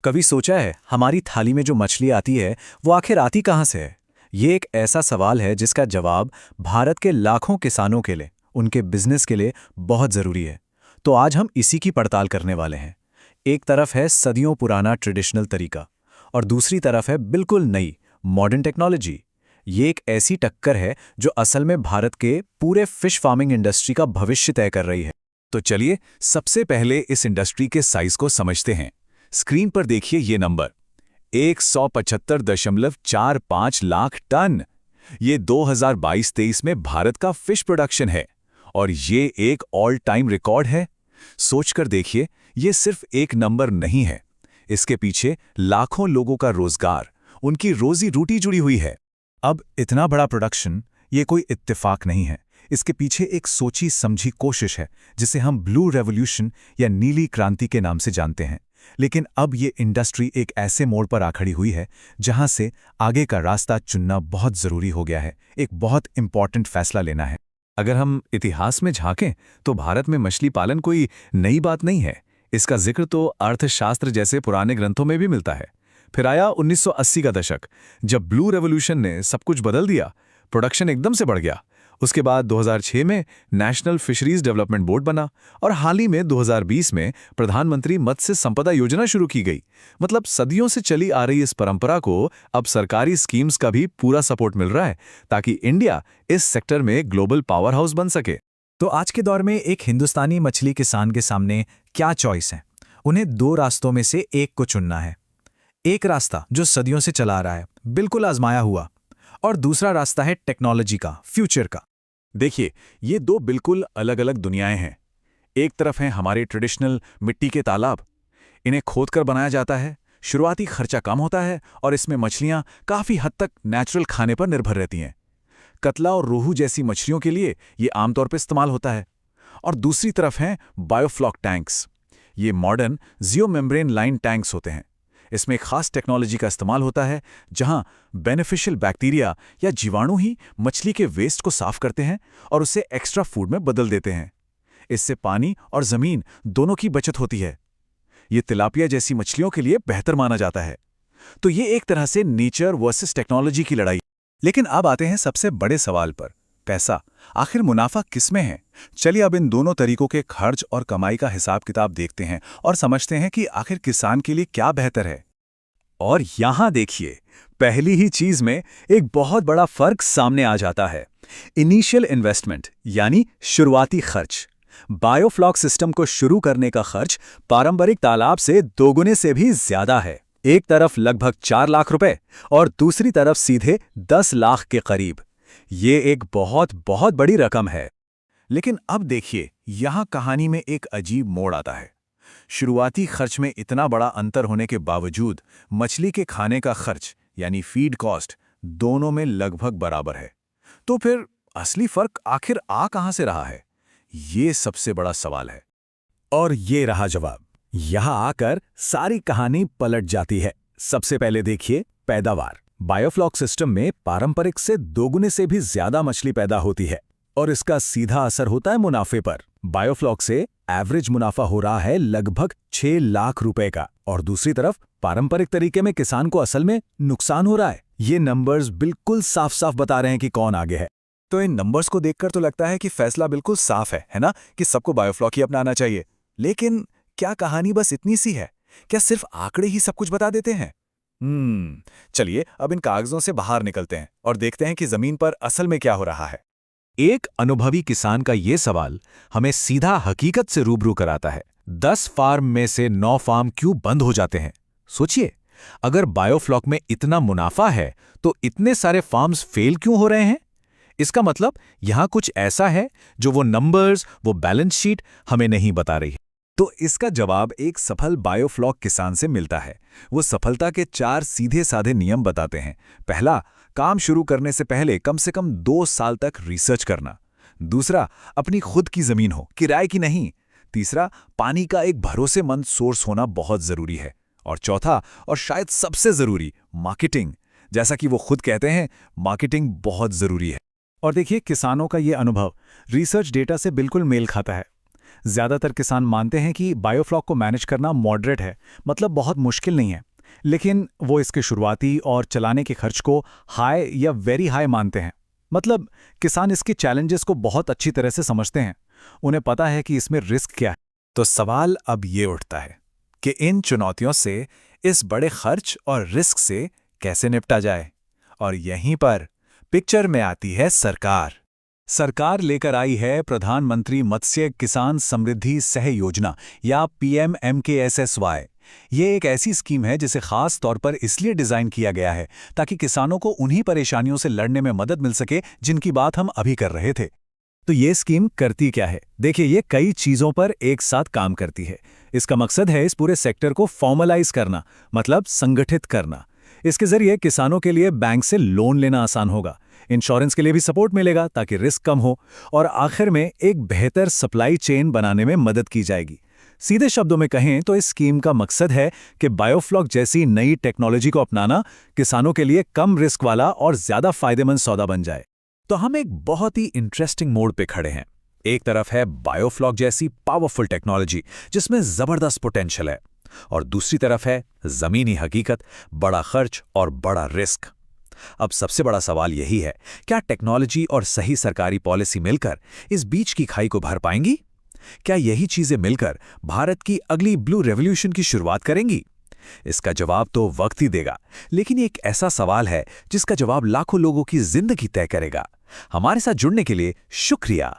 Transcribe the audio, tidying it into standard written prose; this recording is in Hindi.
कभी सोचा है हमारी थाली में जो मछली आती है वो आखिर आती कहाँ से है? ये एक ऐसा सवाल है जिसका जवाब भारत के लाखों किसानों के लिए, उनके बिजनेस के लिए बहुत ज़रूरी है। तो आज हम इसी की पड़ताल करने वाले हैं। एक तरफ है सदियों पुराना ट्रेडिशनल तरीका और दूसरी तरफ है बिल्कुल नई मॉडर्न टेक्नोलॉजी। ये एक ऐसी टक्कर है जो असल में भारत के पूरे फिश फार्मिंग इंडस्ट्री का भविष्य तय कर रही है। तो चलिए सबसे पहले इस इंडस्ट्री के साइज को समझते हैं। स्क्रीन पर देखिए ये नंबर 175.45 लाख टन। ये 2022-23 में भारत का फिश प्रोडक्शन है और ये एक ऑल टाइम रिकॉर्ड है। सोचकर देखिए, ये सिर्फ एक नंबर नहीं है, इसके पीछे लाखों लोगों का रोजगार, उनकी रोजी रोटी जुड़ी हुई है। अब इतना बड़ा प्रोडक्शन ये कोई इत्तेफाक नहीं है। इसके पीछे एक सोची समझी कोशिश है जिसे हम ब्लू रेवोल्यूशन या नीली क्रांति के नाम से जानते हैं। लेकिन अब ये इंडस्ट्री एक ऐसे मोड़ पर आ खड़ी हुई है जहां से आगे का रास्ता चुनना बहुत ज़रूरी हो गया है। एक बहुत इंपॉर्टेंट फैसला लेना है। अगर हम इतिहास में झांकें तो भारत में मछली पालन कोई नई बात नहीं है। इसका जिक्र तो अर्थशास्त्र जैसे पुराने ग्रंथों में भी मिलता है। फिर आया 1980 का दशक, जब ब्लू रेवोल्यूशन ने सब कुछ बदल दिया। प्रोडक्शन एकदम से बढ़ गया। उसके बाद 2006 में नेशनल फिशरीज डेवलपमेंट बोर्ड बना और हाल ही में 2020 में प्रधानमंत्री मत्स्य संपदा योजना शुरू की गई। मतलब सदियों से चली आ रही इस परंपरा को अब सरकारी स्कीम्स का भी पूरा सपोर्ट मिल रहा है ताकि इंडिया इस सेक्टर में ग्लोबल पावर हाउस बन सके। तो आज के दौर में एक हिंदुस्तानी मछली किसान के सामने क्या चॉइस है? उन्हें दो रास्तों में से एक को चुनना है। एक रास्ता जो सदियों से चला आ रहा है, बिल्कुल आजमाया हुआ, और दूसरा रास्ता है टेक्नोलॉजी का, फ्यूचर का। देखिए, ये दो बिल्कुल अलग अलग दुनियाएं हैं। एक तरफ हैं हमारे ट्रेडिशनल मिट्टी के तालाब। इन्हें खोदकर बनाया जाता है, शुरुआती खर्चा कम होता है और इसमें मछलियां काफ़ी हद तक नेचुरल खाने पर निर्भर रहती हैं। कतला और रोहू जैसी मछलियों के लिए ये आमतौर पर इस्तेमाल होता है। और दूसरी तरफ हैं बायोफ्लॉक टैंक्स। ये मॉडर्न जियो मेम्ब्रेन लाइन टैंक्स होते हैं। इसमें एक खास टेक्नोलॉजी का इस्तेमाल होता है जहां बेनिफिशियल बैक्टीरिया या जीवाणु ही मछली के वेस्ट को साफ करते हैं और उसे एक्स्ट्रा फूड में बदल देते हैं। इससे पानी और जमीन दोनों की बचत होती है। ये तिलापिया जैसी मछलियों के लिए बेहतर माना जाता है। तो ये एक तरह से नेचर वर्सेस टेक्नोलॉजी की लड़ाई। लेकिन अब आते हैं सबसे बड़े सवाल पर, पैसा। आखिर मुनाफा किसमें है? चलिए अब इन दोनों तरीकों के खर्च और कमाई का हिसाब किताब देखते हैं और समझते हैं कि आखिर किसान के लिए क्या बेहतर है। और यहां देखिए, पहली ही चीज में एक बहुत बड़ा फर्क सामने आ जाता है। इनिशियल इन्वेस्टमेंट यानी शुरुआती खर्च। बायोफ्लॉक सिस्टम को शुरू करने का खर्च पारंपरिक तालाब से दोगुने से भी ज्यादा है। एक तरफ लगभग 4 लाख रुपए और दूसरी तरफ सीधे 10 लाख के करीब। ये एक बहुत बहुत बड़ी रकम है। लेकिन अब देखिए, यहां कहानी में एक अजीब मोड़ आता है। शुरुआती खर्च में इतना बड़ा अंतर होने के बावजूद मछली के खाने का खर्च यानी फीड कॉस्ट दोनों में लगभग बराबर है। तो फिर असली फर्क आखिर आ कहां से रहा है? ये सबसे बड़ा सवाल है। और ये रहा जवाब। यहां आकर सारी कहानी पलट जाती है। सबसे पहले देखिए पैदावार। बायोफ्लॉक सिस्टम में पारंपरिक से दोगुने से भी ज्यादा मछली पैदा होती है और इसका सीधा असर होता है मुनाफे पर। बायोफ्लॉक से एवरेज मुनाफा हो रहा है लगभग 6 लाख रुपए का और दूसरी तरफ पारंपरिक तरीके में किसान को असल में नुकसान हो रहा है। ये नंबर्स बिल्कुल साफ साफ बता रहे हैं कि कौन आगे है। तो इन नंबर्स को देखकर तो लगता है कि फैसला बिल्कुल साफ है ना, कि सबको बायोफ्लॉक ही अपनाना चाहिए। लेकिन क्या कहानी बस इतनी सी है? क्या सिर्फ आंकड़े ही सब कुछ बता देते हैं? चलिए अब इन कागजों से बाहर निकलते हैं और देखते हैं कि जमीन पर असल में क्या हो रहा है। एक अनुभवी किसान का ये सवाल हमें सीधा हकीकत से रूबरू कराता है। 10 फार्म में से 9 फार्म क्यों बंद हो जाते हैं? सोचिए, अगर बायोफ्लॉक में इतना मुनाफा है तो इतने सारे फार्म्स फेल क्यों हो रहे हैं? इसका मतलब यहां कुछ ऐसा है जो वो नंबर्स, वो बैलेंस शीट हमें नहीं बता रही है। तो इसका जवाब एक सफल बायोफ्लॉक किसान से मिलता है। वो सफलता के 4 सीधे साधे नियम बताते हैं। पहला, काम शुरू करने से पहले कम से कम 2 साल तक रिसर्च करना। दूसरा, अपनी खुद की जमीन हो, किराए की नहीं। तीसरा, पानी का एक भरोसेमंद सोर्स होना बहुत जरूरी है। और चौथा, और शायद सबसे जरूरी, मार्केटिंग। जैसा कि वो खुद कहते हैं, मार्केटिंग बहुत जरूरी है। और देखिए, किसानों का ये अनुभव रिसर्च डेटा से बिल्कुल मेल खाता है। ज़्यादातर किसान मानते हैं कि बायोफ्लॉक को मैनेज करना मॉडरेट है, मतलब बहुत मुश्किल नहीं है। लेकिन वो इसके शुरुआती और चलाने के खर्च को हाई या वेरी हाई मानते हैं। मतलब किसान इसके चैलेंजेस को बहुत अच्छी तरह से समझते हैं। उन्हें पता है कि इसमें रिस्क क्या है। तो सवाल अब ये उठता है कि इन चुनौतियों से, इस बड़े खर्च और रिस्क से कैसे निपटा जाए। और यहीं पर पिक्चर में आती है सरकार। सरकार लेकर आई है प्रधानमंत्री मत्स्य किसान समृद्धि सह योजना या PMMKSSY। ये एक ऐसी स्कीम है जिसे खास तौर पर इसलिए डिजाइन किया गया है ताकि किसानों को उन्हीं परेशानियों से लड़ने में मदद मिल सके जिनकी बात हम अभी कर रहे थे। तो ये स्कीम करती क्या है? देखिए, ये कई चीजों पर एक साथ काम करती है। इसका मकसद है इस पूरे सेक्टर को फॉर्मलाइज करना, मतलब संगठित करना। इसके जरिए किसानों के लिए बैंक से लोन लेना आसान होगा, इंश्योरेंस के लिए भी सपोर्ट मिलेगा ताकि रिस्क कम हो, और आखिर में एक बेहतर सप्लाई चेन बनाने में मदद की जाएगी। सीधे शब्दों में कहें तो इस स्कीम का मकसद है कि बायोफ्लॉक जैसी नई टेक्नोलॉजी को अपनाना किसानों के लिए कम रिस्क वाला और ज्यादा फायदेमंद सौदा बन जाए। तो हम एक बहुत ही इंटरेस्टिंग मोड़ पे खड़े हैं। एक तरफ है बायोफ्लॉक जैसी पावरफुल टेक्नोलॉजी जिसमें जबरदस्त पोटेंशियल है, और दूसरी तरफ है जमीनी हकीकत, बड़ा खर्च और बड़ा रिस्क। अब सबसे बड़ा सवाल यही है, क्या टेक्नोलॉजी और सही सरकारी पॉलिसी मिलकर इस बीच की खाई को भर पाएंगी? क्या यही चीजें मिलकर भारत की अगली ब्लू रेवोल्यूशन की शुरुआत करेंगी? इसका जवाब तो वक्त ही देगा, लेकिन ये एक ऐसा सवाल है जिसका जवाब लाखों लोगों की जिंदगी तय करेगा। हमारे साथ जुड़ने के लिए शुक्रिया।